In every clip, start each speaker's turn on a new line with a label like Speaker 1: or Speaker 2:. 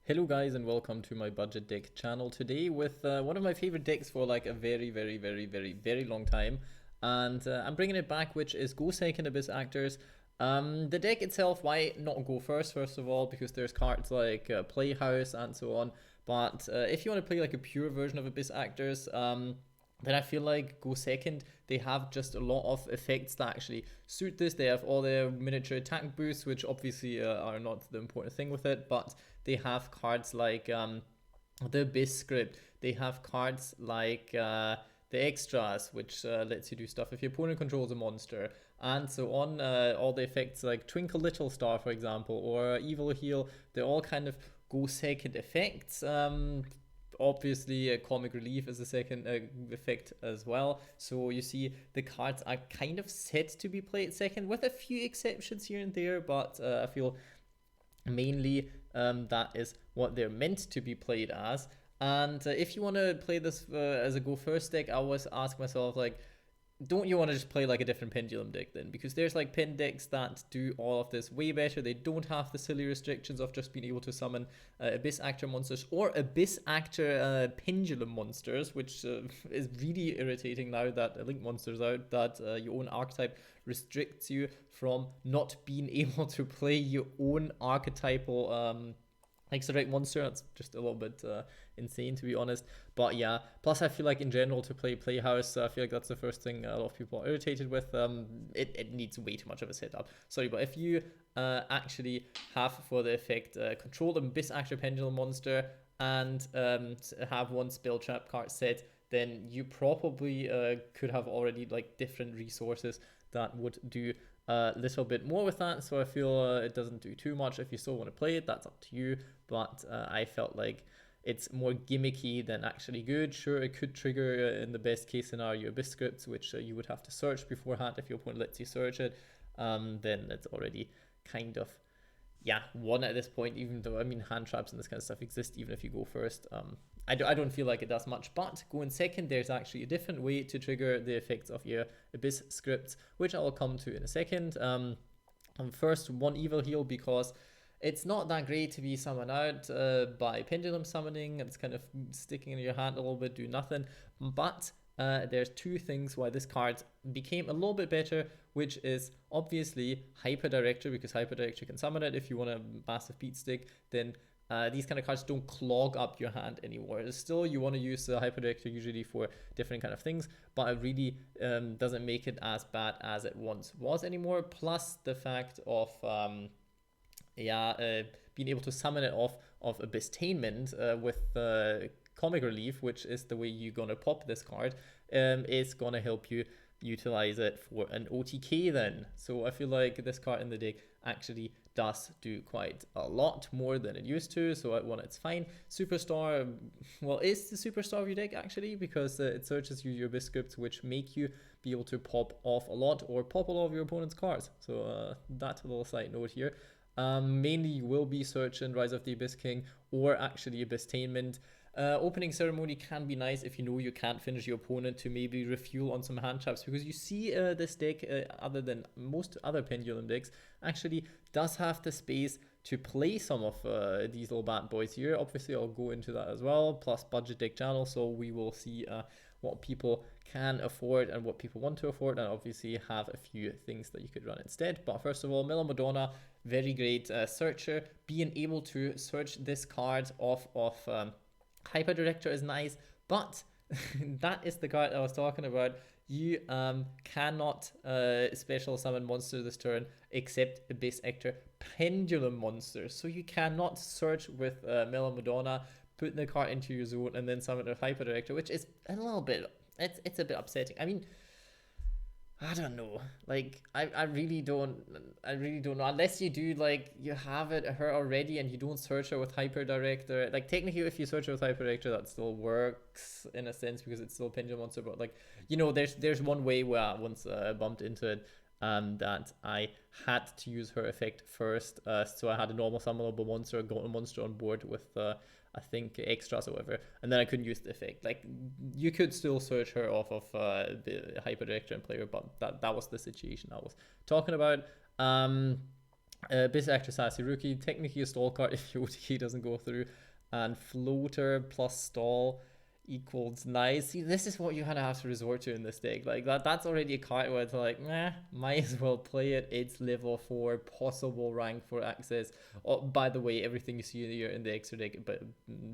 Speaker 1: Hello guys and welcome to my budget deck channel today with one of my favorite decks for like a very long time, and I'm bringing it back, which is Go Second Abyss Actors. The deck itself, why not go first of all, because there's cards like Playhouse and so on, but if you want to play like a pure version of Abyss Actors, then I feel like Go Second, they have just a lot of effects that actually suit this. They have all their miniature attack boosts, which obviously are not the important thing with it, but they have cards like the Abyss script. They have cards like the extras, which lets you do stuff if your opponent controls a monster, and so on. All the effects like Twinkle Little Star, for example, or Evil Heal, they're all kind of Go Second effects. Obviously, comic relief is a second effect as well. So you see, the cards are kind of set to be played second, with a few exceptions here and there. But I feel mainly that is what they're meant to be played as. And if you want to play this as a go first deck, I always ask myself, like, don't you want to just play like a different pendulum deck then? Because there's like pen decks that do all of this way better. They don't have the silly restrictions of just being able to summon Abyss Actor monsters or Abyss Actor pendulum monsters, which is really irritating now that a Link monster's out, that your own archetype restricts you from not being able to play your own archetypal direct monster. That's just a little bit insane, to be honest. But yeah, plus I feel like in general to play Playhouse, I feel like that's the first thing a lot of people are irritated with. It needs way too much of a setup. Sorry, but if you actually have for the effect control the Abyss Actor Pendulum monster and have one spell trap card set, then you probably could have already like different resources that would do a little bit more with that. So I feel it doesn't do too much. If you still want to play it, that's up to you. But I felt like it's more gimmicky than actually good. Sure, it could trigger in the best case scenario Abyss scripts, which you would have to search beforehand. If your opponent lets you search it, then it's already kind of won at this point. Even though, I mean, hand traps and this kind of stuff exist even if you go first. I don't feel like it does much, but going second, there's actually a different way to trigger the effects of your Abyss scripts, which I'll come to in a second. First, one Evil Heal, because it's not that great to be summoned out by pendulum summoning. It's kind of sticking in your hand a little bit, do nothing. But there's two things why this card became a little bit better, which is obviously Hyper Director, because Hyper Director can summon it. If you want a massive beat stick, then these kind of cards don't clog up your hand anymore. Still, you want to use the Hyper Director usually for different kind of things, but it really doesn't make it as bad as it once was anymore. Plus the fact of being able to summon it off of Abyss-tainment with comic relief, which is the way you're gonna pop this card, is gonna help you utilize it for an OTK then. So I feel like this card in the deck actually does do quite a lot more than it used to. So at one, it's fine. Superstar, well, is the superstar of your deck actually, because it searches you your Abyss scripts, which make you be able to pop off a lot or pop a lot of your opponent's cards. So that's a little side note here. Mainly you will be searching Rise of the Abyss King or actually Abyss-tainment. Opening Ceremony can be nice if you know you can't finish your opponent, to maybe refuel on some hand traps, because you see this deck, other than most other pendulum decks, actually does have the space to play some of these little bad boys here. Obviously, I'll go into that as well, plus budget deck channel, so we will see what people can afford and what people want to afford, and obviously have a few things that you could run instead. But first of all, Madonna, very great searcher. Being able to search this card off of Hyper Director is nice, but that is the card I was talking about. You cannot special summon monster this turn except Abyss Actor Pendulum monsters. So you cannot search with Madonna, put the card into your zone, and then summon a Hyper Director, which is a little bit, it's a bit upsetting. I mean, I don't know. Like, I really don't know. Unless you do, like, you have her already and you don't search her with Hyper Director. Like, technically, if you search her with Hyper Director, that still works in a sense because it's still a Pendulum monster. But, like, you know, there's one way where I once bumped into it, that I had to use her effect first. So I had a normal summonable monster, got a monster on board with I think extras or whatever, and then I couldn't use the effect. Like, you could still search her off of the Hyper Director and play her, but that was the situation I was talking about. Basic Actor Sassy Rookie, technically a stall card if your OTK doesn't go through, and Floater plus stall equals nice. See, this is what you kind of have to resort to in this deck. Like that's already a card where it's like, meh, might as well play it. It's level 4, possible rank for access. Oh, by the way, everything you see here in the extra deck, but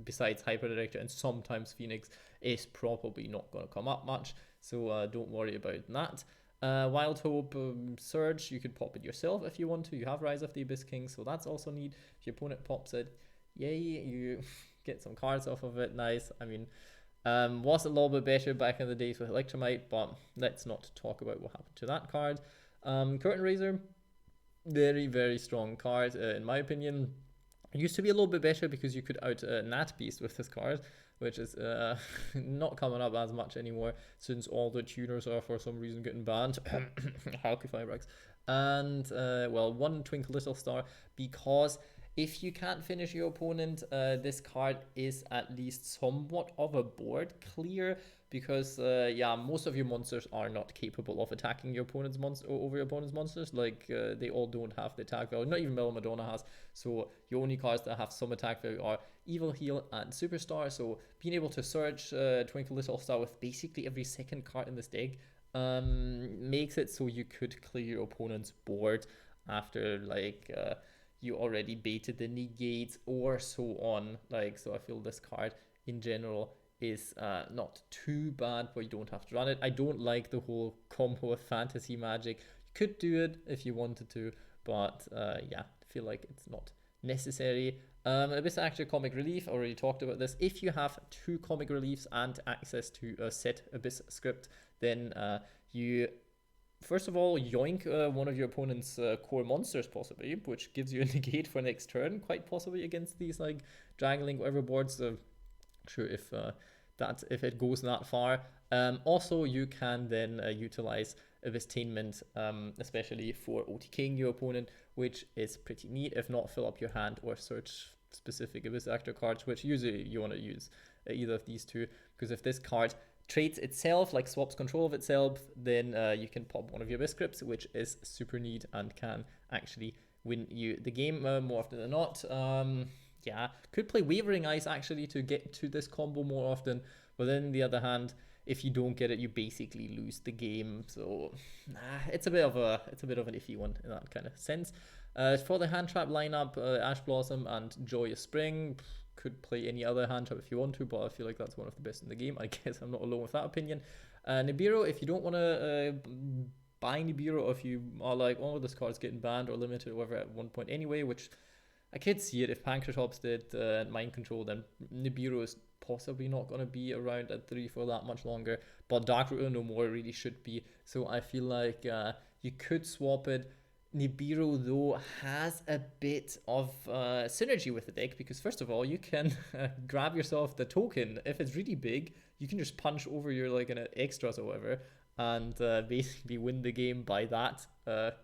Speaker 1: besides Hyper Director and sometimes Phoenix, is probably not going to come up much. So don't worry about that. Wild Hope, Surge, you could pop it yourself if you want to. You have Rise of the Abyss King, so that's also neat. If your opponent pops it, yay, you get some cards off of it. Nice. I mean, was a little bit better back in the days with Electromite, but let's not talk about what happened to that card. Curtain Raiser, very, very strong card, in my opinion. It used to be a little bit better because you could out Nat Beast with this card, which is not coming up as much anymore since all the tuners are for some reason getting banned. Halky Firebrax. And, well, one Twinkle Little Star, because if you can't finish your opponent, this card is at least somewhat of a board clear, because yeah, most of your monsters are not capable of attacking your opponent's monster over your opponent's monsters. Like they all don't have the attack value. Not even Mellow Madonna has. So your only cards that have some attack value are Evil Heal and Superstar. So being able to search Twinkle Little Star with basically every second card in this deck makes it so you could clear your opponent's board after like you already baited the negates or so on. Like, so I feel this card in general is not too bad, but you don't have to run it. I don't like the whole combo of fantasy magic. You could do it if you wanted to, but yeah, I feel like it's not necessary. Abyss Actor Comic Relief, I already talked about this. If you have 2 Comic Reliefs and access to a set Abyss script, then you first of all yoink one of your opponent's core monsters possibly, which gives you a negate for next turn, quite possibly against these like Dragon Link whatever boards. Sure, if it goes that far. Also, you can then utilize Abyss-tainment, especially for OTKing your opponent, which is pretty neat. If not, fill up your hand or search specific Abyss Actor cards, which usually you want to use either of these two, because if this card traits itself, like swaps control of itself, then you can pop one of your Abyss scripts, which is super neat and can actually win you the game more often than not. Yeah, could play Wavering Ice actually to get to this combo more often, but then on the other hand, if you don't get it, you basically lose the game. So it's a bit of an iffy one in that kind of sense. For the hand trap lineup, Ash Blossom and Joyous Spring, could play any other hand trap if you want to, but I feel like that's one of the best in the game. I guess I'm not alone with that opinion. Nibiru, if you don't want to buy Nibiru, or if you are like, oh, this card's getting banned or limited or whatever at one point anyway, which I could see it if Pancratops did Mind Control, then Nibiru is possibly not going to be around at 3 for that much longer, but Dark Ruler no more really should be, so I feel like you could swap it. Nibiru though has a bit of synergy with the deck, because first of all you can grab yourself the token. If it's really big, you can just punch over your like extras or whatever and basically win the game by that,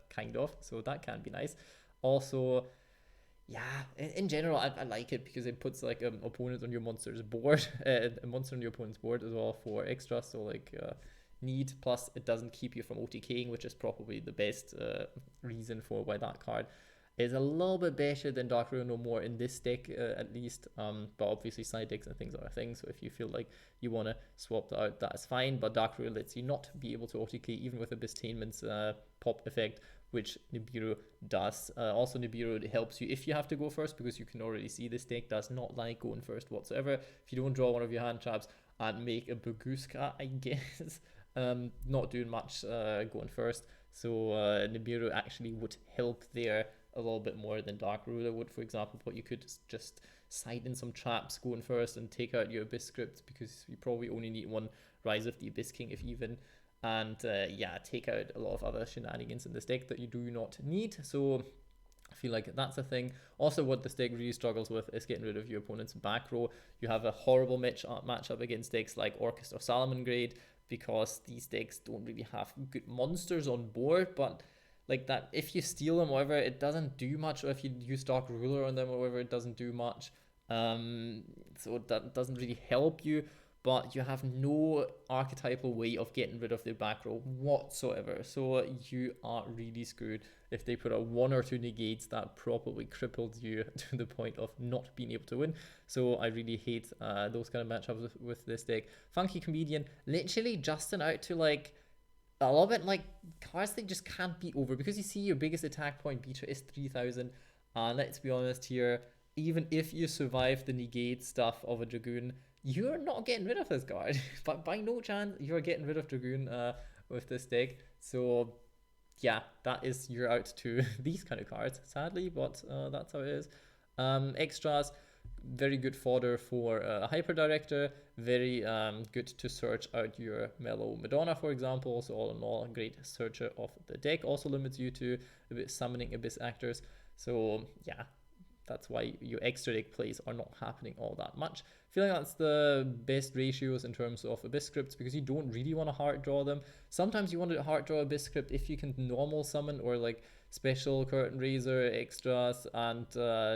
Speaker 1: kind of, so that can be nice. Also, yeah, in general, I like it because it puts like an opponent on your monster's board, a monster on your opponent's board as well for extra. So like need, plus it doesn't keep you from OTKing, which is probably the best reason for why that card is a little bit better than Dark Ruler No More in this deck, at least. But obviously side decks and things are a thing, so if you feel like you want to swap that out, that's fine. But Dark Ruler lets you not be able to OTK even with Abyss-tainment's pop effect, which Nibiru does. Also, Nibiru helps you if you have to go first, because you can already see this deck does not like going first whatsoever. If you don't draw one of your hand traps and make a Baguska, I guess, not doing much going first. So Nibiru actually would help there a little bit more than Dark Ruler would, for example, but you could just side in some traps going first and take out your Abyss script, because you probably only need one Rise of the Abyss King if even, and yeah, take out a lot of other shenanigans in this deck that you do not need. So I feel like that's a thing. Also, what this deck really struggles with is getting rid of your opponent's back row. You have a horrible matchup against decks like Orchestra or Salamangreat, because these decks don't really have good monsters on board, but like that, if you steal them or whatever, it doesn't do much, or if you use Dark Ruler on them or whatever, it doesn't do much. So that doesn't really help you. but you have no archetypal way of getting rid of their back row whatsoever. So you are really screwed if they put a one or two negates that probably crippled you to the point of not being able to win. So I really hate those kind of matchups with this deck. Funky Comedian, literally justing out to like a little bit like cards that just can't be over, because you see your biggest attack point beta is 3000, and let's be honest here, even if you survive the negate stuff of a Dragoon, you're not getting rid of this card. But by no chance you're getting rid of Dragoon with this deck. So yeah, that is you're out to these kind of cards, sadly, but that's how it is. Extras, very good fodder for a Hyper Director, very good to search out your Mellow Madonna, for example. So all in all, a great searcher of the deck. Also limits you to summoning Abyss Actors. So yeah, that's why your extra deck plays are not happening all that much. I feel like that's the best ratios in terms of Abyss Scripts, because you don't really want to hard draw them. Sometimes you want to hard draw Abyss Script if you can normal summon, or like special Curtain Raiser extras and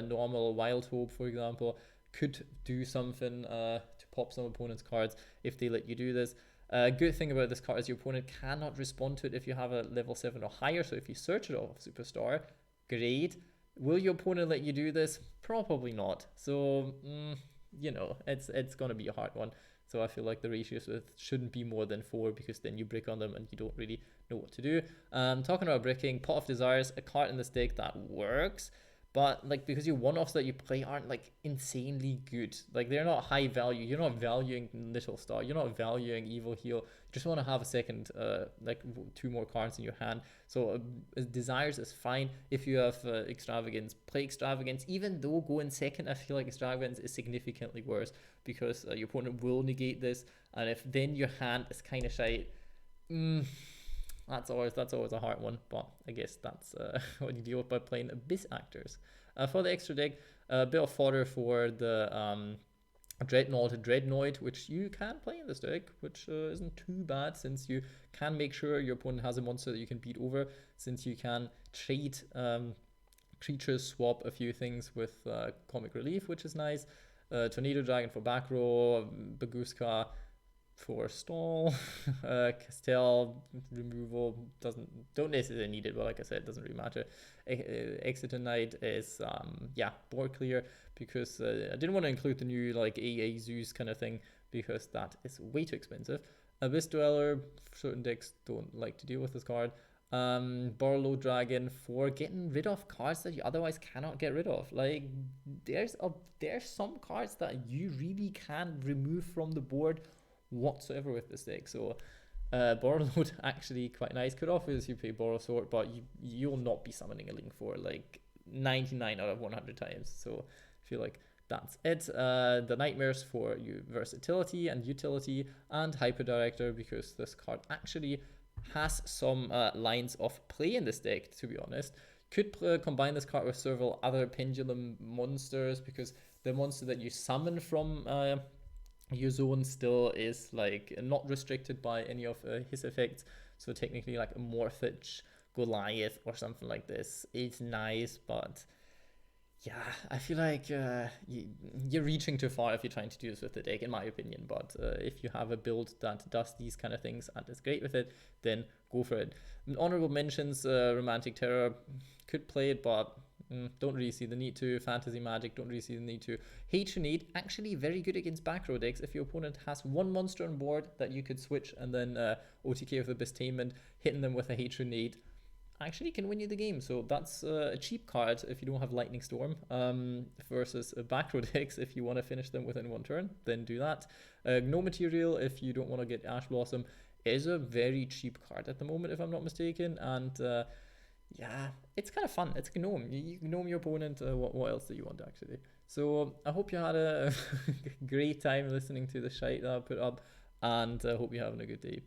Speaker 1: normal Wild Hope, for example, could do something to pop some opponent's cards if they let you do this. Good thing about this card is your opponent cannot respond to it if you have a level 7 or higher. So if you search it off Superstar, great. Will your opponent let you do this? Probably not. So, you know, it's going to be a hard one. So I feel like the ratios shouldn't be more than 4, because then you brick on them and you don't really know what to do. Talking about bricking, Pot of Desires, a card in this deck that works, but like because your one-offs that you play aren't like insanely good. Like they're not high value. You're not valuing Little Star. You're not valuing Evil Heal. You just want to have a second, like 2 more cards in your hand. So Desires is fine. If you have Extravagance, play Extravagance. Even though going second, I feel like Extravagance is significantly worse, because your opponent will negate this, and if then your hand is kind of shite, that's always a hard one. But I guess that's what you deal with by playing Abyss Actors. For the extra deck, a bit of fodder for the Dreadnought, which you can play in this deck, which isn't too bad, since you can make sure your opponent has a monster that you can beat over, since you can trade creatures, swap a few things with Comic Relief, which is nice. Tornado Dragon for back row, Baguska for stall, Castell removal don't necessarily need it, but like I said, it doesn't really matter. Exeter Knight is board clear, because I didn't want to include the new like AA Zeus kind of thing, because that is way too expensive. Abyss Dweller, certain decks don't like to deal with this card. Borlow Dragon for getting rid of cards that you otherwise cannot get rid of. Like there's some cards that you really can remove from the board whatsoever with this deck. So Borrowload actually quite nice. Could obviously play Borrow Sword, but you'll not be summoning a Link for like 99 out of 100 times. So I feel like that's it. The Nightmares for you versatility and utility, and Hyper Director, because this card actually has some lines of play in this deck, to be honest. Could combine this card with several other Pendulum monsters, because the monster that you summon from your zone still is like not restricted by any of his effects. So technically like a Morphage Goliath or something like this is nice, but yeah, I feel like you're reaching too far if you're trying to do this with the deck, in my opinion. But if you have a build that does these kind of things and is great with it, then go for it. Honorable mentions, Romantic Terror, could play it, but don't really see the need to. Fantasy Magic, don't really see the need to. Hatronade, actually very good against back row decks. If your opponent has one monster on board that you could switch and then OTK with the Bestainment, hitting them with a Hatronade actually can win you the game. So that's a cheap card if you don't have Lightning Storm, versus back row decks. If you want to finish them within one turn, then do that. No Material, if you don't want to get Ash Blossom, is a very cheap card at the moment, if I'm not mistaken. And yeah, it's kind of fun. It's Gnome. You gnome your opponent. What else do you want, actually? So I hope you had a great time listening to the shite that I put up, and I hope you're having a good day.